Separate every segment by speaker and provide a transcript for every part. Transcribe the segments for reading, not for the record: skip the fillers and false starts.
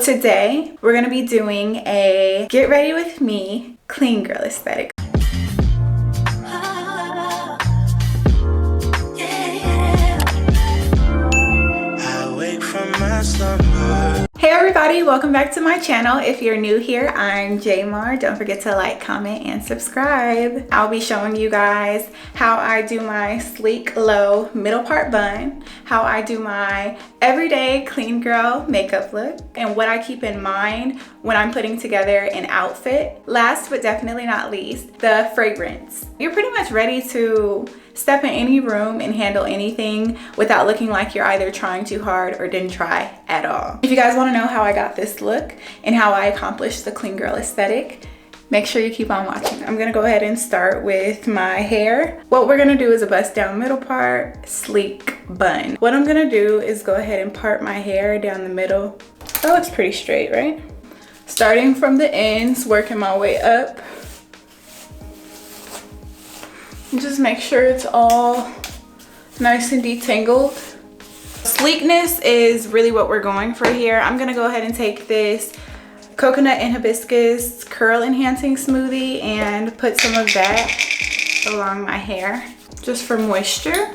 Speaker 1: Today, we're gonna be doing a get ready with me clean girl aesthetic. Hey everybody, welcome back to my channel. If you're new here, I'm Jamar. Don't forget to like, comment, and subscribe. I'll be showing you guys how I do my sleek low middle part bun, how I do my everyday clean girl makeup look, and what I keep in mind when I'm putting together an outfit. Last but definitely not least, the fragrance. You're pretty much ready to step in any room and handle anything without looking like you're either trying too hard or didn't try at all. If you guys want to know how I got this look and how I accomplished the clean girl aesthetic, make sure you keep on watching. I'm gonna go ahead and start with my hair. What we're gonna do is a bust down middle part, sleek bun. What I'm gonna do is go ahead and part my hair down the middle. That looks pretty straight, right? Starting from the ends, working my way up. And just make sure it's all nice and detangled. Sleekness is really what we're going for here. I'm gonna go ahead and take this coconut and hibiscus curl enhancing smoothie and put some of that along my hair just for moisture.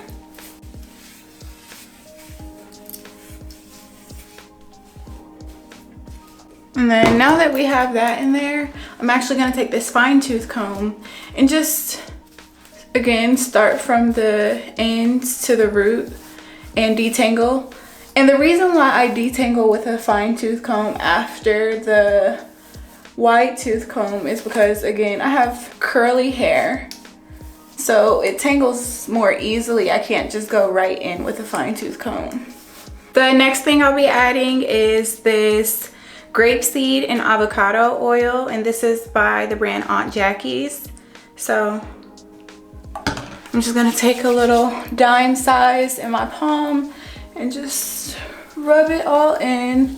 Speaker 1: And then now that we have that in there, I'm actually gonna take this fine tooth comb and just again start from the ends to the root and detangle. And the reason why I detangle with a fine tooth comb after the wide tooth comb is because, again, I have curly hair, so it tangles more easily. I can't just go right in with a fine tooth comb. The next thing I'll be adding is this grapeseed and avocado oil, and this is by the brand Aunt Jackie's. So I'm just gonna take a little dime size in my palm and just rub it all in.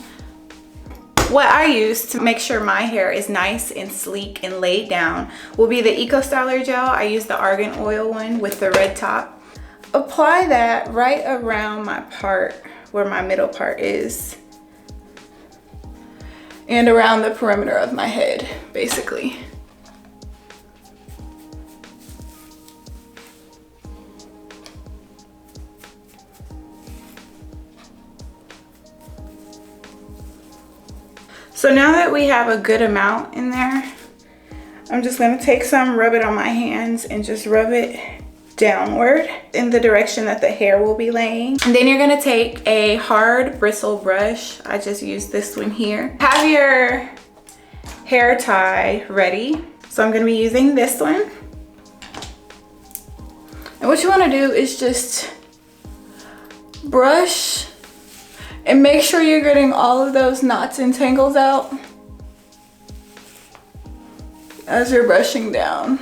Speaker 1: What I use to make sure my hair is nice and sleek and laid down will be the Eco Styler gel. I use the argan oil one with the red top. Apply that right around my part where my middle part is and around the perimeter of my head, basically. So now that we have a good amount in there, I'm just gonna take some, rub it on my hands, and just rub it downward in the direction that the hair will be laying. And then you're gonna take a hard bristle brush. I just use this one here. Have your hair tie ready. So I'm gonna be using this one. And what you wanna do is just brush and make sure you're getting all of those knots and tangles out as you're brushing down.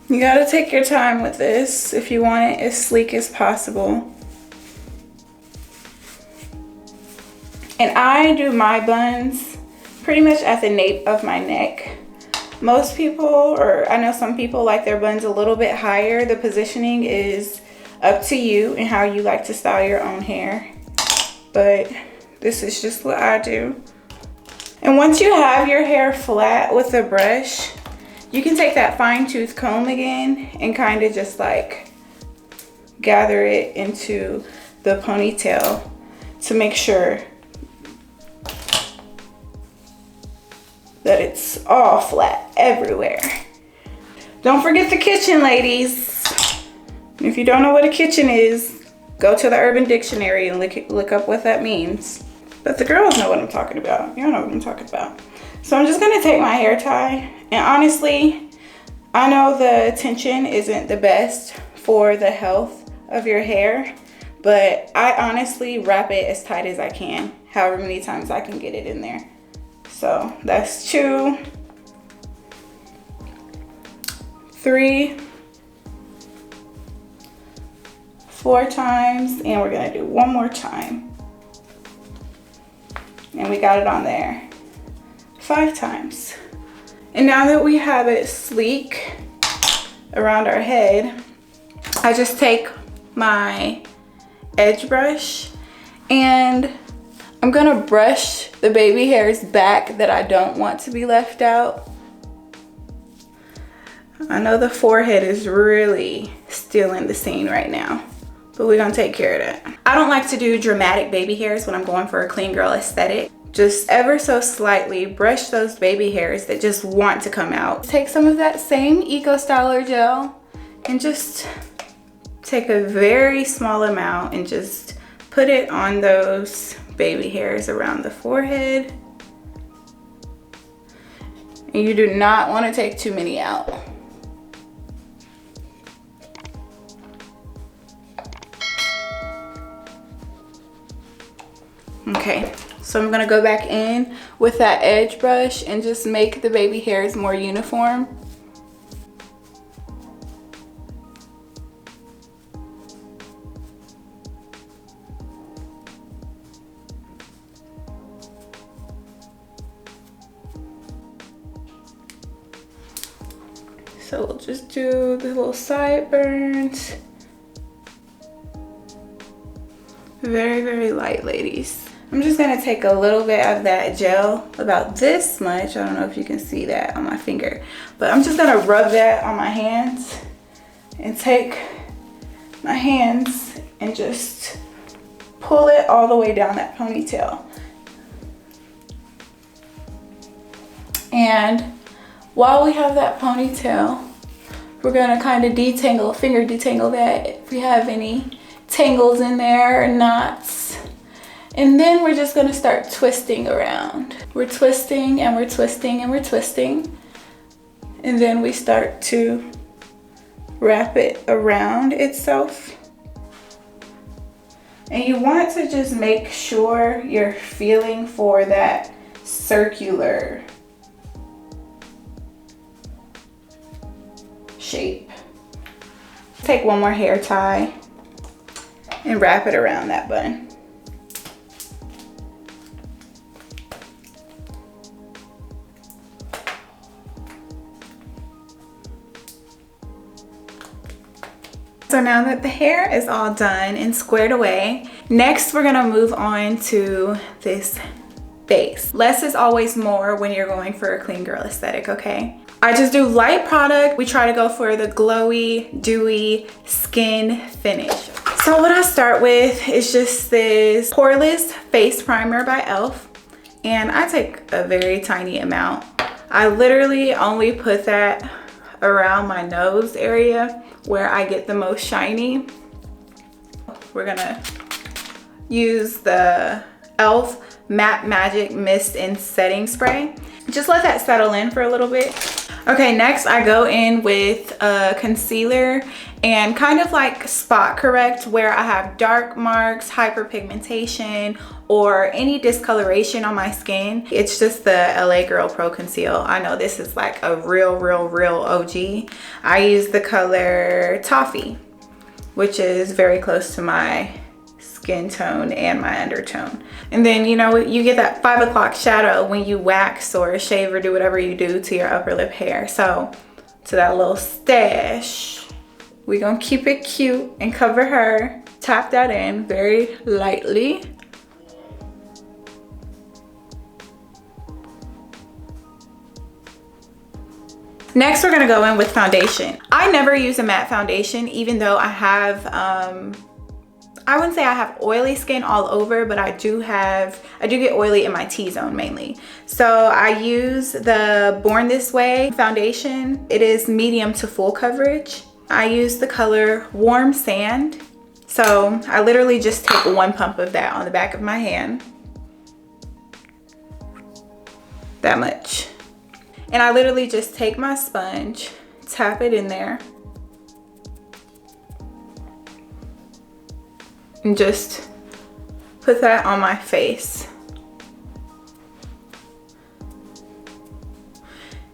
Speaker 1: You gotta take your time with this if you want it as sleek as possible. And I do my buns pretty much at the nape of my neck. Most people, or I know some people, like their buns a little bit higher. The positioning is up to you and how you like to style your own hair. But this is just what I do. And once you have your hair flat with the brush, you can take that fine tooth comb again and kind of just like gather it into the ponytail to make sure that it's all flat everywhere. Don't forget the kitchen, ladies. If you don't know what a kitchen is, go to the Urban Dictionary and look up what that means. But the girls know what I'm talking about. You know what I'm talking about. So I'm just gonna take my hair tie, and honestly, I know the tension isn't the best for the health of your hair, but I honestly wrap it as tight as I can, however many times I can get it in there. So that's 2, 3, 4 times, and we're gonna do one more time. And we got it on there 5 times. And now that we have it sleek around our head, I just take my edge brush and I'm gonna brush the baby hairs back that I don't want to be left out. I know the forehead is really stealing the scene right now, but we're gonna take care of that. I don't like to do dramatic baby hairs when I'm going for a clean girl aesthetic. Just ever so slightly brush those baby hairs that just want to come out. Take some of that same Eco Styler gel and just take a very small amount and just put it on those baby hairs around the forehead. And you do not want to take too many out. Okay, so I'm gonna go back in with that edge brush and just make the baby hairs more uniform. So we'll just do the little sideburns. Very, very light, ladies. I'm just gonna take a little bit of that gel, about this much. I don't know if you can see that on my finger, but I'm just gonna rub that on my hands and take my hands and just pull it all the way down that ponytail. And while we have that ponytail, we're gonna kind of detangle, finger detangle that if we have any tangles in there or knots. And then we're just gonna start twisting around. We're twisting and we're twisting and we're twisting. And then we start to wrap it around itself. And you want to just make sure you're feeling for that circular shape. Take one more hair tie and wrap it around that bun. So now that the hair is all done and squared away, next we're gonna move on to this base. Less is always more when you're going for a clean girl aesthetic, okay? I just do light product. We try to go for the glowy, dewy skin finish. So what I start with is just this poreless face primer by e.l.f. And I take a very tiny amount. I literally only put that around my nose area where I get the most shiny. We're gonna use the e.l.f. Matte Magic Mist and Setting Spray. Just let that settle in for a little bit. Okay, next I go in with a concealer and kind of like spot correct where I have dark marks, hyperpigmentation, or any discoloration on my skin. It's just the LA Girl Pro Conceal. I know this is like a real OG. I use the color Toffee, which is very close to my skin tone and my undertone. And then, you know, you get that 5 o'clock shadow when you wax or shave or do whatever you do to your upper lip hair. So to that little stash, we're gonna keep it cute and cover her. Tap that in very lightly. Next, we're gonna go in with foundation. I never use a matte foundation, even though I have, I wouldn't say I have oily skin all over, but I do get oily in my T-zone mainly. So I use the Born This Way foundation. It is medium to full coverage. I use the color Warm Sand. So I literally just take one pump of that on the back of my hand. That much. And I literally just take my sponge, tap it in there, and just put that on my face.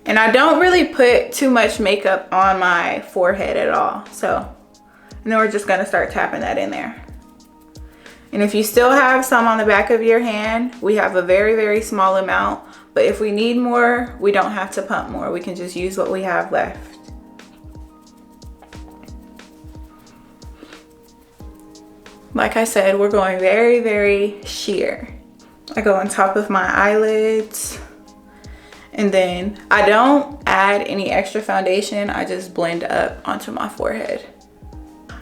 Speaker 1: And I don't really put too much makeup on my forehead at all. So, and then we're just gonna start tapping that in there. And if you still have some on the back of your hand, we have a very small amount, But if we need more, we don't have to pump more. We can just use what we have left. Like I said, we're going very, very sheer. I go on top of my eyelids, and then I don't add any extra foundation. I just blend up onto my forehead.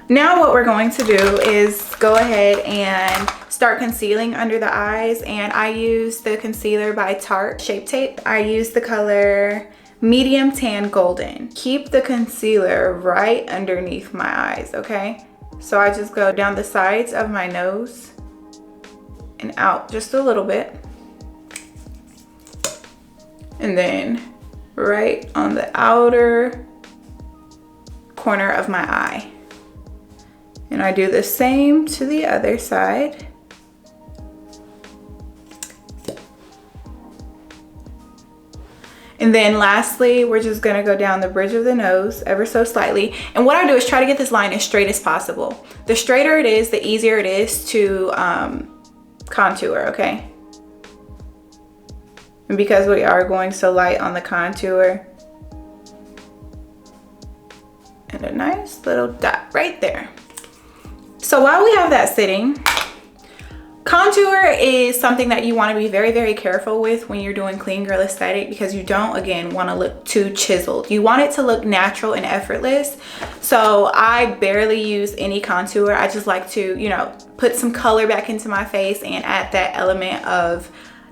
Speaker 1: Now what we're going to do is go ahead and start concealing under the eyes, and I use the concealer by Tarte Shape Tape. I use the color Medium Tan Golden. Keep the concealer right underneath my eyes, okay? So I just go down the sides of my nose and out just a little bit. And then right on the outer corner of my eye. And I do the same to the other side. And then lastly, we're just gonna go down the bridge of the nose ever so slightly. And what I do is try to get this line as straight as possible. The straighter it is, the easier it is to contour, okay? And because we are going so light on the contour, and a nice little dot right there. So while we have that sitting, contour is something that you want to be very, very careful with when you're doing clean girl aesthetic, because you don't, again, want to look too chiseled. You want it to look natural and effortless. So I barely use any contour. I just like to, you know, put some color back into my face and add that element of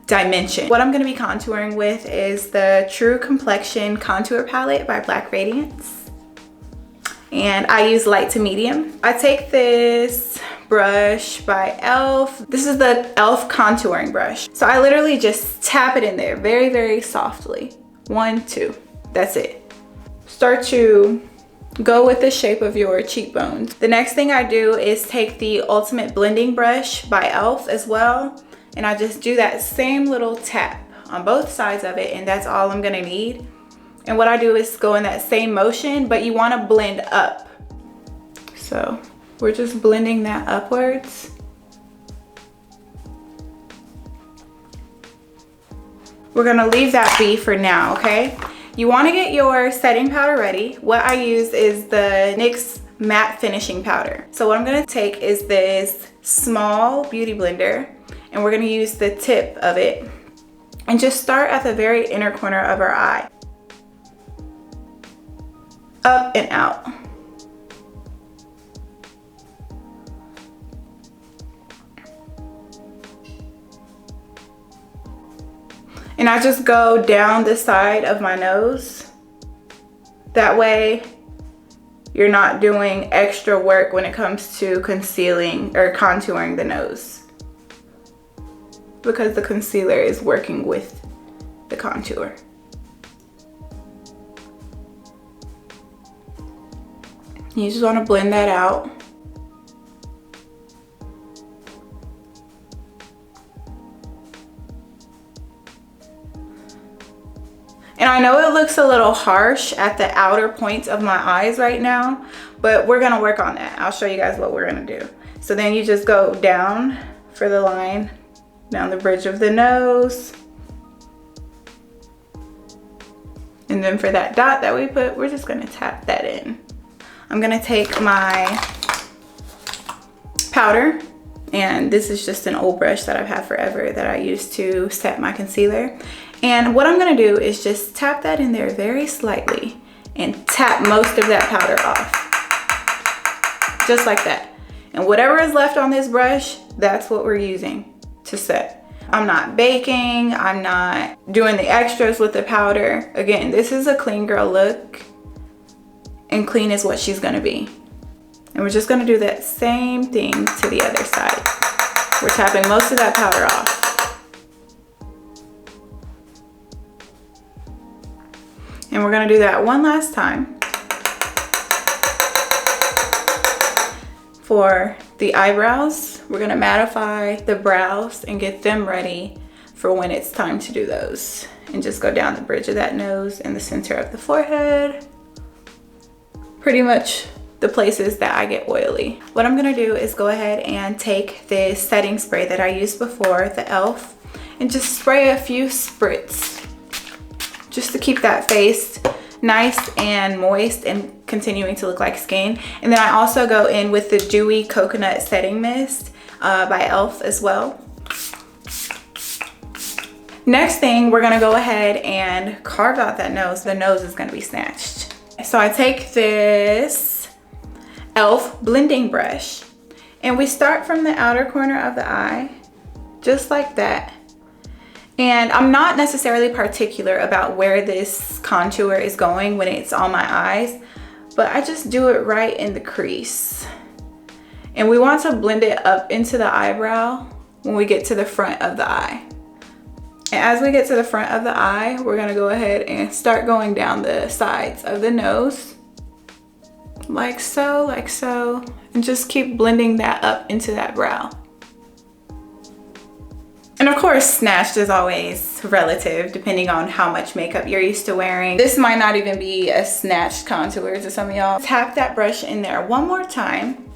Speaker 1: dimension. What I'm going to be contouring with is the True Complexion Contour Palette by Black Radiance. And I use light to medium. I take this brush by e.l.f. This is the e.l.f. contouring brush. So I literally just tap it in there very, very softly. 1, 2, that's it. Start to go with the shape of your cheekbones. The next thing I do is take the Ultimate Blending Brush by e.l.f. as well. And I just do that same little tap on both sides of it, and that's all I'm gonna need. And what I do is go in that same motion, but you want to blend up. So we're just blending that upwards. We're gonna leave that be for now, okay? You want to get your setting powder ready. What I use is the NYX Matte Finishing Powder. So what I'm gonna take is this small beauty blender, and we're gonna use the tip of it and just start at the very inner corner of our eye. Up and out. And I just go down the side of my nose. That way you're not doing extra work when it comes to concealing or contouring the nose, because the concealer is working with the contour. You just want to blend that out. And I know it looks a little harsh at the outer points of my eyes right now, but we're gonna work on that. I'll show you guys what we're gonna do. So then you just go down for the line, down the bridge of the nose. And then for that dot that we put, we're just gonna tap that in. I'm gonna take my powder, and this is just an old brush that I've had forever that I use to set my concealer. And what I'm gonna do is just tap that in there very slightly and tap most of that powder off. Just like that. And whatever is left on this brush, that's what we're using to set. I'm not baking, I'm not doing the extras with the powder. Again, this is a clean girl look, and clean is what she's gonna be. And we're just gonna do that same thing to the other side. We're tapping most of that powder off. And we're gonna do that one last time for the eyebrows. We're gonna mattify the brows and get them ready for when it's time to do those. And just go down the bridge of that nose and the center of the forehead. Pretty much the places that I get oily. What I'm gonna do is go ahead and take this setting spray that I used before, the e.l.f., and just spray a few spritz just to keep that face nice and moist and continuing to look like skin. And then I also go in with the Dewy Coconut Setting Mist by e.l.f. as well. Next thing, we're gonna go ahead and carve out that nose. The nose is gonna be snatched. So I take this e.l.f. blending brush and we start from the outer corner of the eye, just like that. And I'm not necessarily particular about where this contour is going when it's on my eyes, but I just do it right in the crease. And we want to blend it up into the eyebrow when we get to the front of the eye. And as we get to the front of the eye, we're gonna go ahead and start going down the sides of the nose, like so, and just keep blending that up into that brow. And of course, snatched is always relative depending on how much makeup you're used to wearing. This might not even be a snatched contour to some of y'all. Tap that brush in there one more time.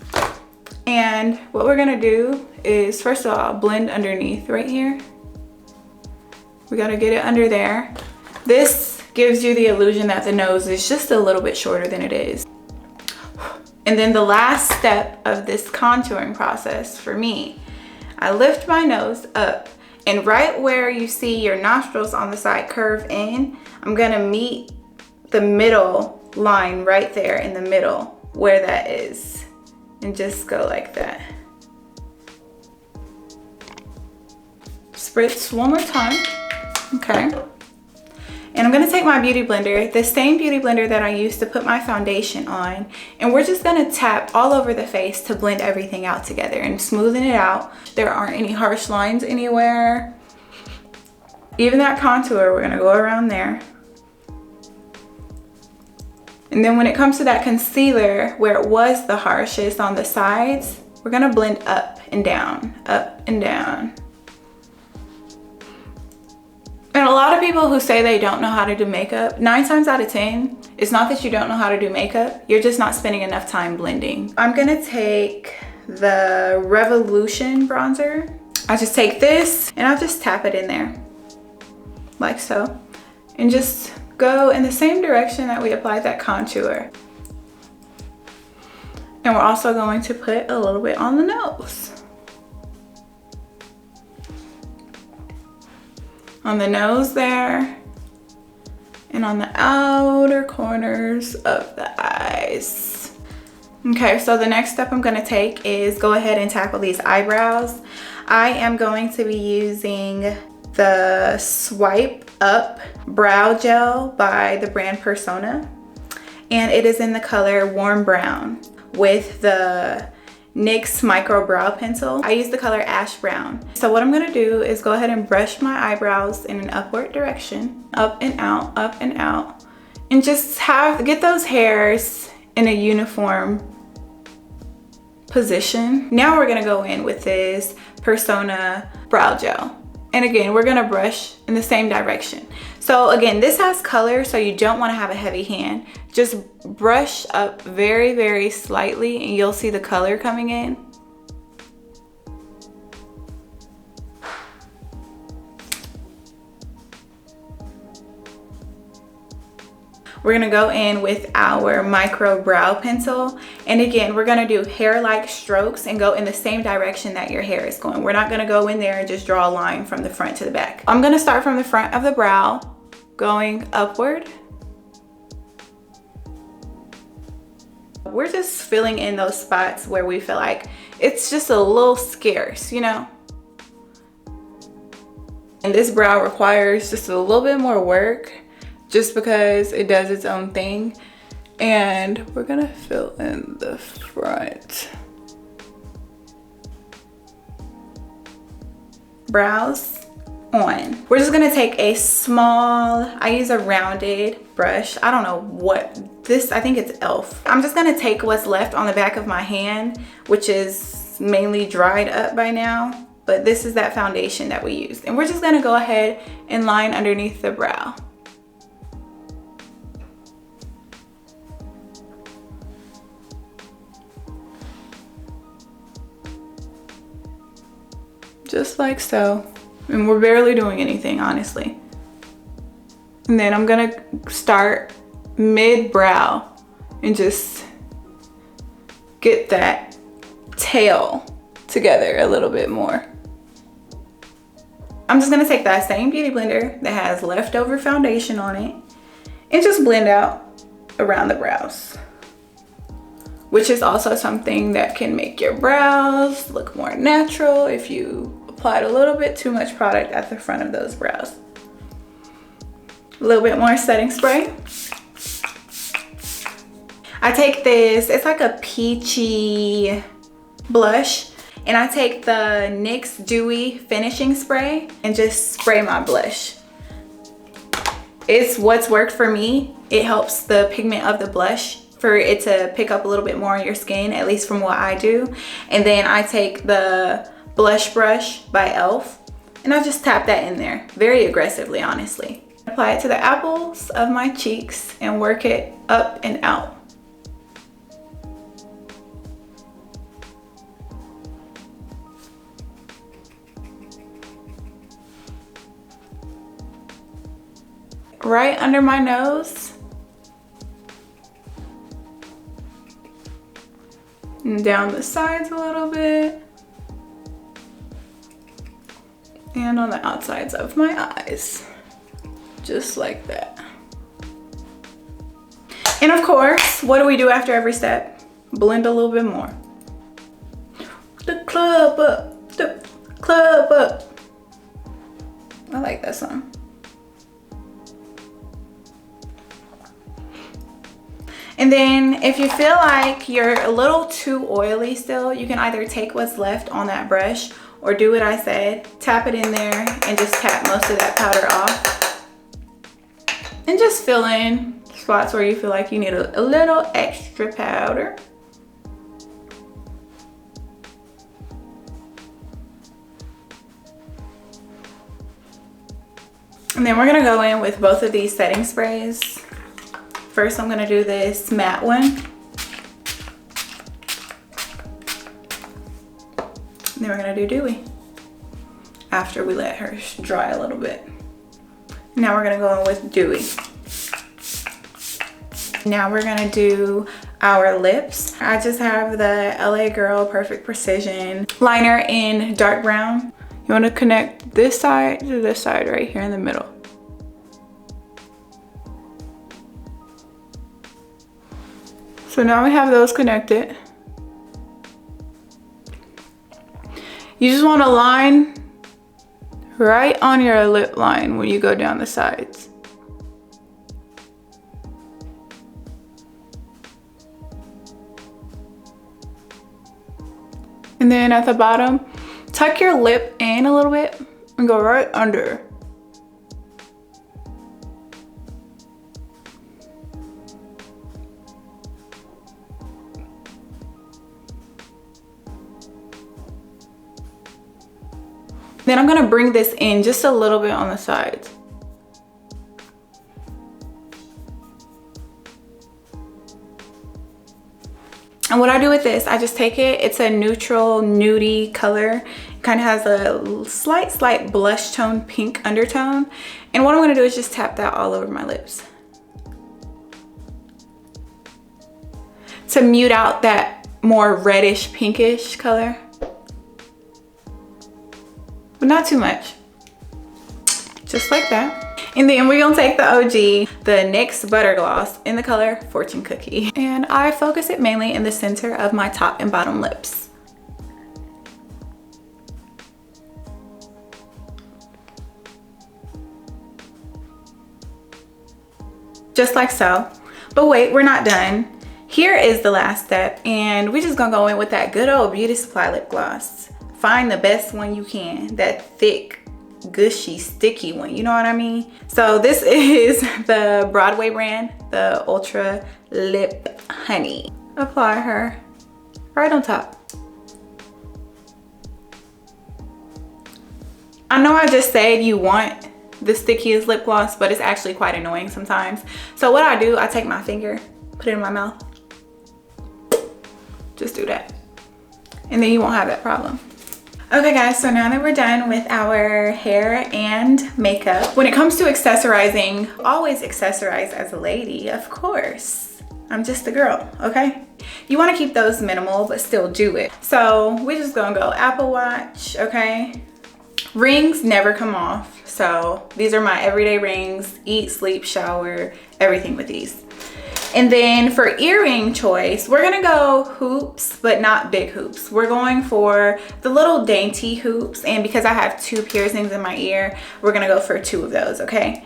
Speaker 1: And what we're gonna do is, first of all, blend underneath right here. We gotta get it under there. This gives you the illusion that the nose is just a little bit shorter than it is. And then the last step of this contouring process for me, I lift my nose up, and right where you see your nostrils on the side curve in, I'm gonna meet the middle line right there in the middle where that is, and just go like that. Spritz one more time, okay. And I'm gonna take my beauty blender, the same beauty blender that I used to put my foundation on, and we're just gonna tap all over the face to blend everything out together and smoothen it out. There aren't any harsh lines anywhere. Even that contour, we're gonna go around there. And then when it comes to that concealer, where it was the harshest on the sides, we're gonna blend up and down, up and down. And a lot of people who say they don't know how to do makeup, 9 times out of 10, it's not that you don't know how to do makeup, you're just not spending enough time blending. I'm gonna take the Revolution bronzer. I just take this and I'll just tap it in there, like so. And just go in the same direction that we applied that contour. And we're also going to put a little bit on the nose. On the nose there, and on the outer corners of the eyes. Okay, so the next step I'm gonna take is go ahead and tackle these eyebrows. I am going to be using the Swipe Up Brow Gel by the brand Persona. And it is in the color Warm Brown with the NYX Micro Brow Pencil. I use the color Ash Brown. So what I'm gonna do is go ahead and brush my eyebrows in an upward direction, up and out, and just get those hairs in a uniform position. Now we're gonna go in with this Persona Brow Gel. And again, we're gonna brush in the same direction. So again, this has color, so you don't wanna have a heavy hand. Just brush up very, very slightly and you'll see the color coming in. We're gonna go in with our micro brow pencil. And again, we're gonna do hair-like strokes and go in the same direction that your hair is going. We're not gonna go in there and just draw a line from the front to the back. I'm gonna start from the front of the brow, going upward. We're just filling in those spots where we feel like it's just a little scarce, you know? And this brow requires just a little bit more work just because it does its own thing. And we're gonna fill in the front. Brows on. We're just gonna take a small, I use a rounded brush. I don't know what this, I think it's e.l.f. I'm just gonna take what's left on the back of my hand, which is mainly dried up by now, but this is that foundation that we used. And we're just gonna go ahead and line underneath the brow. Just like so. And we're barely doing anything, honestly. And then I'm gonna start mid-brow and just get that tail together a little bit more. I'm just gonna take that same beauty blender that has leftover foundation on it and just blend out around the brows, which is also something that can make your brows look more natural if you applied a little bit too much product at the front of those brows. A little bit more setting spray. I take this, it's like a peachy blush, and I take the NYX Dewy Finishing Spray and just spray my blush. It's what's worked for me. It helps the pigment of the blush for it to pick up a little bit more on your skin, at least from what I do. And then I take the blush brush by e.l.f. and I just tap that in there very aggressively, honestly. Apply it to the apples of my cheeks and work it up and out. Right under my nose. And down the sides a little bit. And on the outsides of my eyes. Just like that. And of course, what do we do after every step? Blend a little bit more. The club up, the club up. I like that song. And then if you feel like you're a little too oily still, you can either take what's left on that brush or do what I said, tap it in there and just tap most of that powder off. And just fill in spots where you feel like you need a little extra powder. And then we're gonna go in with both of these setting sprays. First, I'm gonna do this matte one. And then we're gonna do dewy after we let her dry a little bit. Now we're gonna go in with dewy. Now we're gonna do our lips. I just have the LA Girl Perfect Precision liner in dark brown. You wanna connect this side to this side right here in the middle. So now we have those connected. You just want to line right on your lip line when you go down the sides. And then at the bottom, tuck your lip in a little bit and go right under. Then I'm gonna bring this in just a little bit on the sides. And what I do with this, I just take it, it's a neutral nudie color. It kind of has a slight blush tone pink undertone. And what I'm gonna do is just tap that all over my lips to mute out that more reddish pinkish color. But not too much, just like that. And then we're gonna take the OG, the NYX Butter Gloss in the color Fortune Cookie. And I focus it mainly in the center of my top and bottom lips. Just like so. But wait, we're not done. Here is the last step, and we're just gonna go in with that good old Beauty Supply lip gloss. Find the best one you can, that thick, gushy, sticky one, you know what I mean? So this is the Broadway brand, the Ultra Lip Honey. Apply her right on top. I know I just said you want the stickiest lip gloss, but it's actually quite annoying sometimes. So what I do, I take my finger, put it in my mouth. Just do that. And then you won't have that problem. Okay guys, so now that we're done with our hair and makeup, when it comes to accessorizing, always accessorize as a lady, of course. I'm just a girl, okay? You wanna keep those minimal, but still do it. So we're just gonna go Apple Watch, okay? Rings never come off. So these are my everyday rings, eat, sleep, shower, everything with these. And then for earring choice, we're gonna go hoops, but not big hoops. We're going for the little dainty hoops. And because I have 2 piercings in my ear, we're gonna go for 2 of those, okay?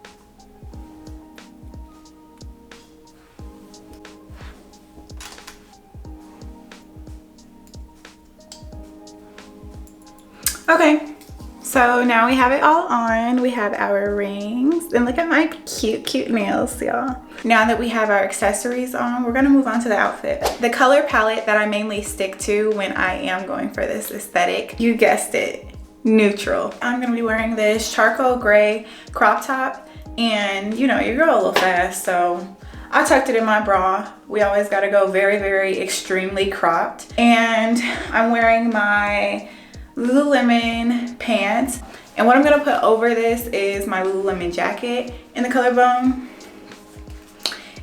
Speaker 1: Okay. So now we have it all on. We have our rings, and look at my cute nails, y'all. Now that we have our accessories on, we're gonna move on to the outfit. The color palette that I mainly stick to when I am going for this aesthetic, you guessed it, neutral. I'm gonna be wearing this charcoal gray crop top, and you know, your girl a little fast, so I tucked it in my bra. We always gotta go very extremely cropped. And I'm wearing my Lululemon pants, and what I'm gonna put over this is my Lululemon jacket in the color bone.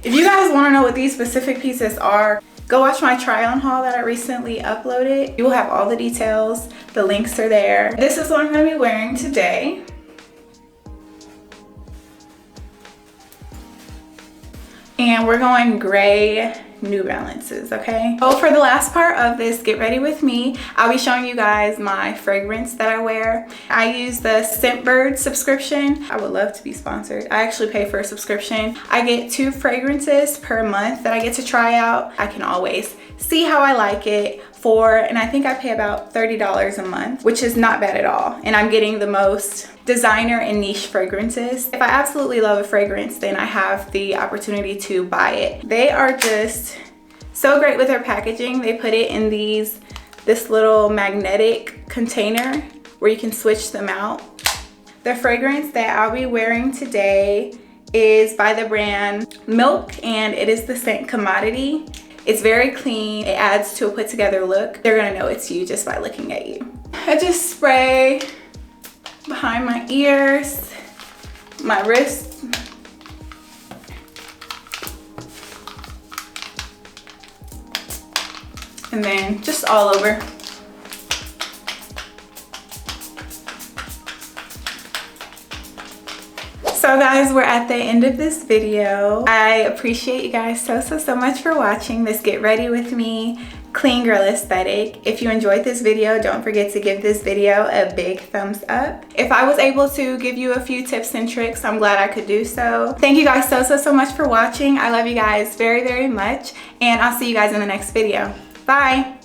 Speaker 1: If you guys want to know what these specific pieces are, go watch my try on haul that I recently uploaded. You will have all the details, the links are there. This is what I'm gonna be wearing today. And we're going gray New Balances, okay? Oh, for the last part of this Get Ready With Me, I'll be showing you guys my fragrance that I wear. I use the Scentbird subscription. I would love to be sponsored. I actually pay for a subscription. I get 2 fragrances per month that I get to try out. I can always see how I like it and I think I pay about $30 a month, which is not bad at all. And I'm getting the most designer and niche fragrances. If I absolutely love a fragrance, then I have the opportunity to buy it. They are just so great with their packaging. They put it in this little magnetic container where you can switch them out. The fragrance that I'll be wearing today is by the brand Milk, and it is the scent Commodity. It's very clean. It adds to a put together look. They're gonna know it's you just by looking at you. I just spray behind my ears, my wrists, and then just all over. So guys, we're at the end of this video. I appreciate you guys so much for watching this Get Ready With Me clean girl aesthetic. If you enjoyed this video, don't forget to give this video a big thumbs up. If I was able to give you a few tips and tricks, I'm glad I could do so. Thank you guys so much for watching. I love you guys very much, and I'll see you guys in the next video. Bye.